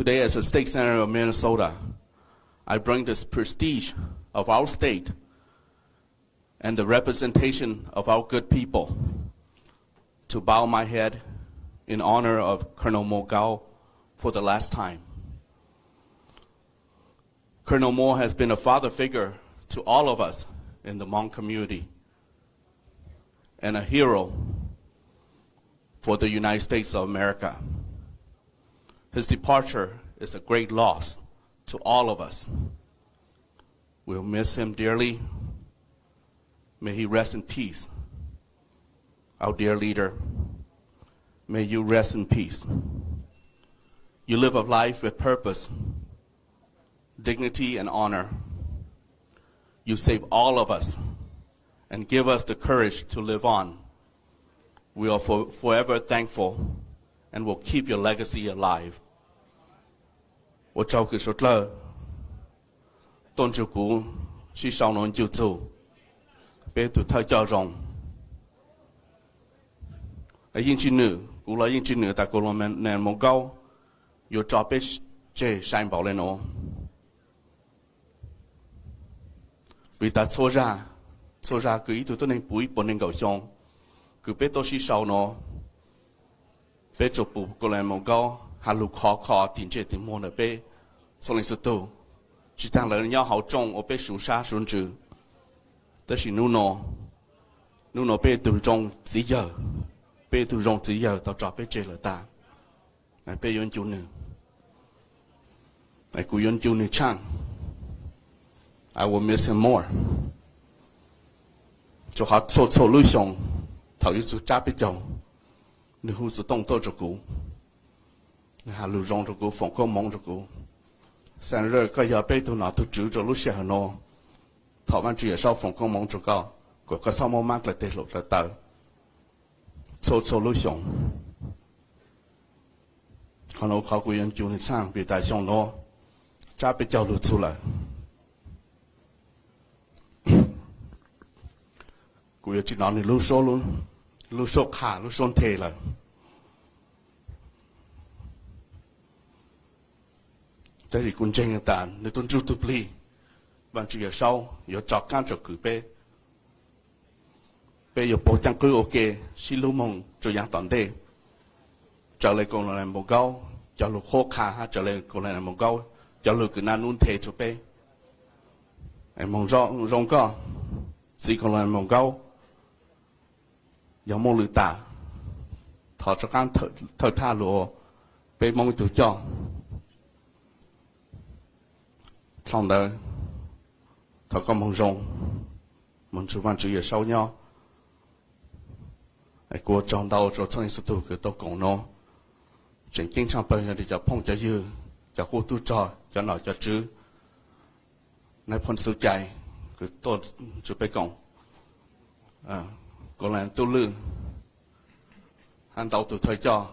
Today, as a state senator of Minnesota, I bring this prestige of our state and the representation of our good people to bow my head in honor of Colonel Gao for the last time. Colonel Moua has been a father figure to all of us in the Hmong community and a hero for the United States of America. His departure is a great loss to all of us. We'll miss him dearly. May he rest in peace. Our dear leader, may you rest in peace. You live a life with purpose, dignity, and honor. You save all of us and give us the courage to live on. We are forever thankful and will keep your legacy alive. 我照顾说了，东主古是少年就走，别读他教中。英俊女，古来英俊女，但古来年冇高，有照别这山宝来喏。vì ta xô ra cứ ý tụi tôi nên bùi bọn nên cầu xong cứ biết tôi sẽ sau nó biết chụp bù cô lại một câu hà lục khó tiền chế tiền mua nữa biết xong lên sự tu chỉ thằng lớn nhau hậu trong ở biết số xa xuống trừ đó là nu nó biết từ trong chỉ giờ biết từ trong chỉ giờ tao chọn biết chế là ta này biết yon chú nữa này cứ yon chú nữa chăng I will miss him more. Cho họ số lưu xong, thảo yêu chú cha biết chồng, nếu hữu sự động tác cho cụ, nếu hà lưu rong cho cụ, phòng có mong cho cụ, sáng rồi có giờ biết tôi nào tôi chữ cho lúc xe hà nô, thảo văn chỉ sau phòng có mong cho cao, có sao mong mát lại tê lộ lại tờ, số lưu xong, họ nói họ cũng yên chú này sang bị đại xong nó, cha biết chồng lưu chú lại. Cô chỉ nói là lưu số luôn, lưu số khả, lưu số thề là. Thế thì cũng tranh ta, nếu tôi chú tụt ly, bạn chỉ ở sau, có chọc can cho cử bê. Bê có bộ chẳng cứ ok, xin lưu mong cho dạng toàn đề. Trở lại cô là một gấu, cho lưu khô khả, trở lại cô là một gấu, cho lưu cứ năn nôn thề cho bê. Em mong rong có, chỉ còn là một gấu. Giờ mong lử tả thọ cho các thợ tha lụa bê mong tự cho xong đời thọ có mong rong mong chú văn chú ở sau nhau của trong đầu cho chân sự tu cái tôi cũng nó chuyện kinh trong bây giờ thì cho phong cho dư cho khu tu cho nói cho chứ này phong sự chạy cái tôi chú bê cộng còn là tu lư hắn đầu từ thời cho